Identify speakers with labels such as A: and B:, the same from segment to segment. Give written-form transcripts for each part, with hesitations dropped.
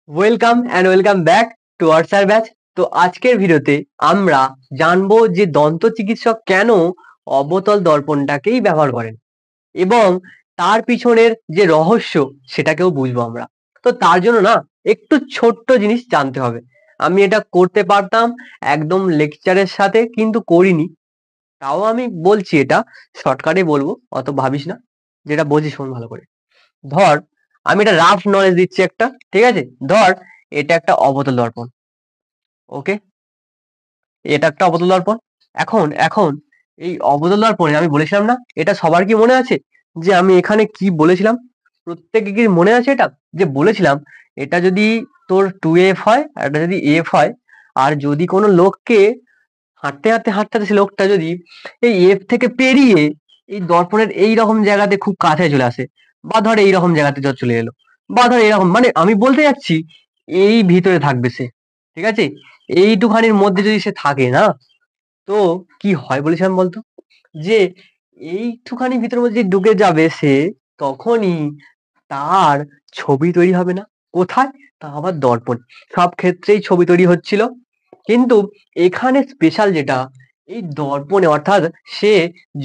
A: Welcome and welcome back to our batch. তো আজকের ভিডিওতে আমরা জানবো যে দন্ত চিকিৎসক কেন অবতল দর্পণটাকেই ব্যবহার করেন এবং তার পিছনের যে রহস্য সেটাকেও বুঝবো আমরা। তো তার জন্য না একটু ছোট্ট জিনিস জানতে হবে। আমি এটা করতে পারতাম একদম লেকচারের সাথে, কিন্তু করিনি। তাও আমি বলছি, এটা শর্টকাটে বলবো, অত ভাবিস না, যেটা বুঝিস শোন ভালো করে। ধর, আমি একটা রাফ নলেজ দিচ্ছি একটা, ঠিক আছে? ধর, এটা একটা অবতল দর্পণ। ওকে, এটা একটা অবতল দর্পণ। এখন এখন এই অবতল দর্পণে আমি বলেছিলাম না, এটা সবার কি মনে আছে যে আমি এখানে কি বলেছিলাম? প্রত্যেকে কি মনে আছে এটা? যে বলেছিলাম এটা যদি তোর 2F হয় আর এটা যদি এফ হয়, আর যদি কোনো লোককে হাঁটতে হাঁটতে হাঁটতে হাঁটতে সে লোকটা যদি এই এফ থেকে পেরিয়ে এই দর্পণের এই রকম জায়গাতে খুব কাছে চলে আসে, বা ধর এইরকম জায়গাতে যত চলে এলো, বা ধর এরকম, মানে আমি বলতে যাচ্ছি এই ভিতরে থাকবে সে, ঠিক আছে? এইটুখানির মধ্যে যদি সে থাকে না, তো কি হয় বলেছিলাম বলতো? যে এইটুখানি ভিতরের মধ্যে যে ঢুকে যাবে সে, তখনই তার ছবি তৈরি হবে না। কোথায়? তা আবার দর্পণ। সব ক্ষেত্রেই ছবি তৈরি হচ্ছিল, কিন্তু এখানে স্পেশাল যেটা, এই দর্পণে, অর্থাৎ সে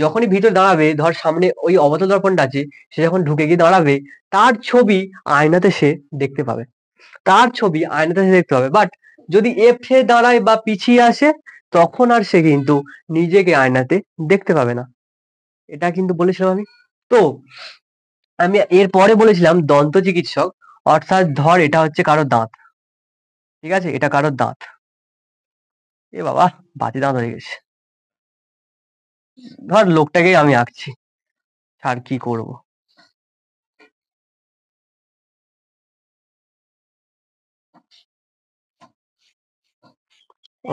A: যখনই ভিতরে দাঁড়াবে, ধর সামনে ওই অবতল দর্পণটা আছে, সে যখন ঢুকে গিয়ে দাঁড়াবে, তার ছবি আয়নাতে সে দেখতে পাবে। তার ছবি আয়নাতে সে দেখতে পাবে, বাট যদি এফে দাঁড়ায় বা পিছিয়ে আসে, তখন আর সে কিন্তু নিজেকে আয়নাতে দেখতে পাবে না। এটা কিন্তু বলেছিলাম আমি। তো আমি এর পরে বলেছিলাম দন্ত চিকিৎসক, অর্থাৎ ধর এটা হচ্ছে কারো দাঁত, ঠিক আছে? এটা কারোর দাঁত। এ বাবা, বাতি দাঁত হয়ে গেছে। ধর লোকটাকেই আমি আঁকছি, আর কি করব।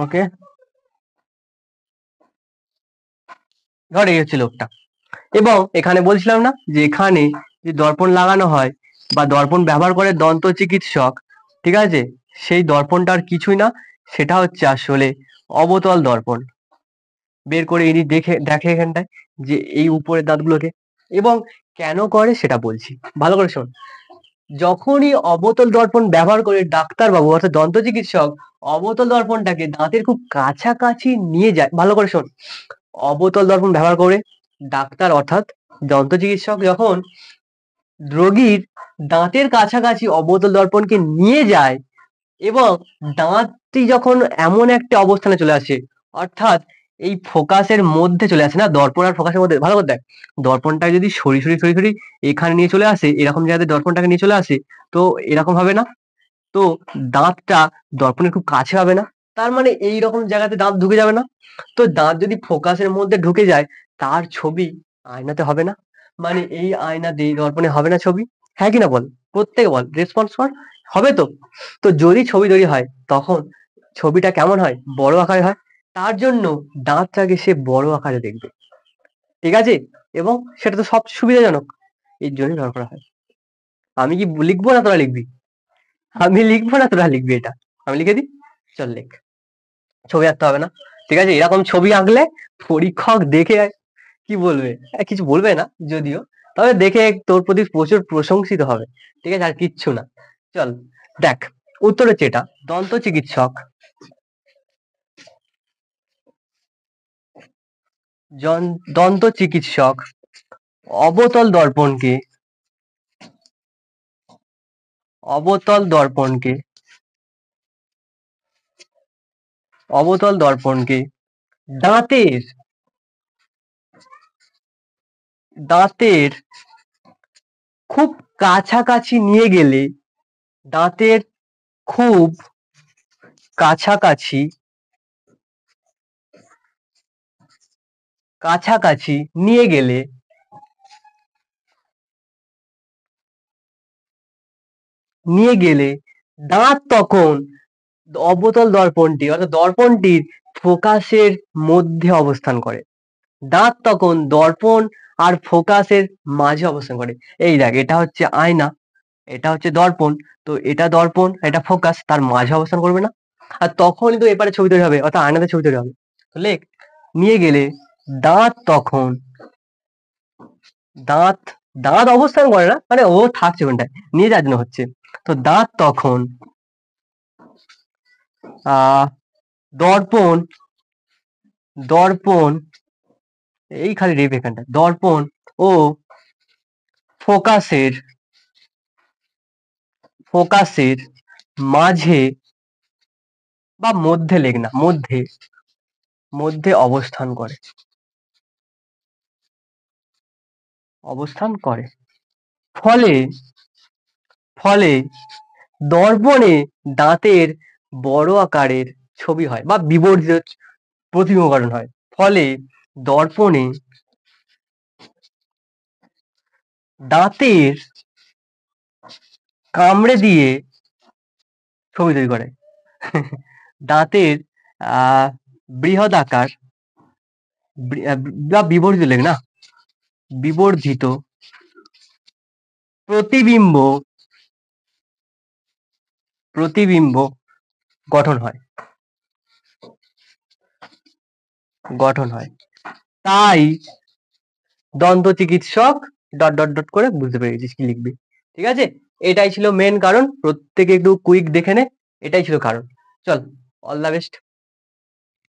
A: ওকে, ধর এই হচ্ছে লোকটা। এবং এখানে বলছিলাম না যে এখানে যে দর্পণ লাগানো হয় বা দর্পণ ব্যবহার করে দন্ত চিকিৎসক, ঠিক আছে? সেই দর্পণটা আর কিছুই না, সেটা হচ্ছে আসলে অবতল দর্পণ। বের করে ইনি দেখে এখানটায় যে এই উপরের দাঁতগুলোকে। এবং কেন করে সেটা বলছি, ভালো করে শোন। যখনই অবতল দর্পণ ব্যবহার করে ডাক্তারবাবু অর্থাৎ দন্ত চিকিৎসক অবতল দর্পণটাকে দাঁতের খুব কাছাকাছি নিয়ে যায়, ভালো করে শোন। অবতল দর্পণ ব্যবহার করে ডাক্তার অর্থাৎ দন্ত চিকিৎসক যখন রোগীর দাঁতের কাছাকাছি অবতল দর্পণকে নিয়ে যায়, এবং দাঁতটি যখন এমন একটা অবস্থানে চলে আসে, অর্থাৎ এই ফোকাসের মধ্যে চলে আসে না, দর্পণ আর ফোকাসের মধ্যে, ভালো করে দেখ। দর্পণটা যদি সরি সরি সরি সরি এখানে নিয়ে চলে আসে, এরকম জায়গাতে দর্পণটাকে নিয়ে চলে আসে, তো এরকম হবে না? তো দাঁতটা দর্পণের খুব কাছে হবে না, তার মানে এইরকম জায়গাতে দাঁত ঢুকে যাবে না? তো দাঁত যদি ফোকাসের মধ্যে ঢুকে যায়, তার ছবি আয়নাতে হবে না? মানে এই আয়নাতে দর্পণে হবে না ছবি? হ্যাঁ কি না বল? প্রত্যেকে বল, রেসপন্স কর। হবে তো? তো যদি ছবি তৈরি হয়, তখন ছবিটা কেমন হয়? বড় আকারে হয়। তার জন্য দাঁতটাকে সে বড় আকারে দেখবে, ঠিক আছে? এবং সেটা তো সব সুবিধাজনক, এর জন্যই ব্যবহার করা হয়। আমি কি লিখবো না তোরা লিখবি? আমি লিখবো না তোরা লিখবি এটা? আমি লিখে দিই, চল লেখ। ছবি আঁকতে হবে না, ঠিক আছে? এরকম ছবি আঁকলে পরীক্ষক দেখে কি বলবে? কিছু বলবে না যদিও, তবে দেখে তোর প্রতি প্রচুর প্রশংসিত হবে, ঠিক আছে? আর কিচ্ছু না। চল দেখ, উত্তর হচ্ছে এটা। দন্ত চিকিৎসক দন্ত চিকিৎসক অবতল দর্পণকে অবতল দর্পণকে অবতল দর্পণকে দাঁতের দাঁতের খুব কাছাকাছি নিয়ে গেলে, দাঁতের খুব কাছাকাছি কাছাকাছি নিয়ে গেলে নিয়ে গেলে দাঁত তখন অবতল দর্পণটি অর্থাৎ দর্পণটির ফোকাসের মধ্যে অবস্থান করে। দাঁত তখন দর্পণ আর ফোকাসের মাঝে অবস্থান করে। এই দেখ, এটা হচ্ছে আয়না, এটা হচ্ছে দর্পণ। তো এটা দর্পণ, এটা ফোকাস, তার মাঝে অবস্থান করবে না? আর তখনই তো এপারে ছবি তৈরি হবে, অর্থাৎ আয়নাতে ছবি তৈরি হবে। তো লেখ, নিয়ে গেলে দাঁত তখন দাঁত দাঁত অবস্থান করে না, মানে ও থাকছে ওখানটায়, নিয়ে যাওয়ার জন্য হচ্ছে। তো দাঁত তখন দর্পণ দর্পণ এই খালি রেপ এখানটা, দর্পণ ও ফোকাসের মাঝে বা মধ্যে লেখনা, মধ্যে অবস্থান করে। ফলে দর্পণে দাঁতের বড় আকারের ছবি হয় বা বিবর্ধিত প্রতিবিম্ব হয়। ফলে দর্পণে দাঁতের কামড়ে দিয়ে ছবি তৈরি করে। দাঁতের বৃহদাকার বা বিবর্ধিত লেখ না, বিবর্ধিত প্রতিবিম্ব গঠন হয়। তাই দন্ত চিকিৎসক ... করে বুঝতে পেরে গেছিস কি লিখবি। ঠিক আছে, এটাই ছিল মেন কারণ। প্রত্যেকে একটু কুইক দেখে নে, এটাই ছিল কারণ। চল, অল দ্য বেস্ট।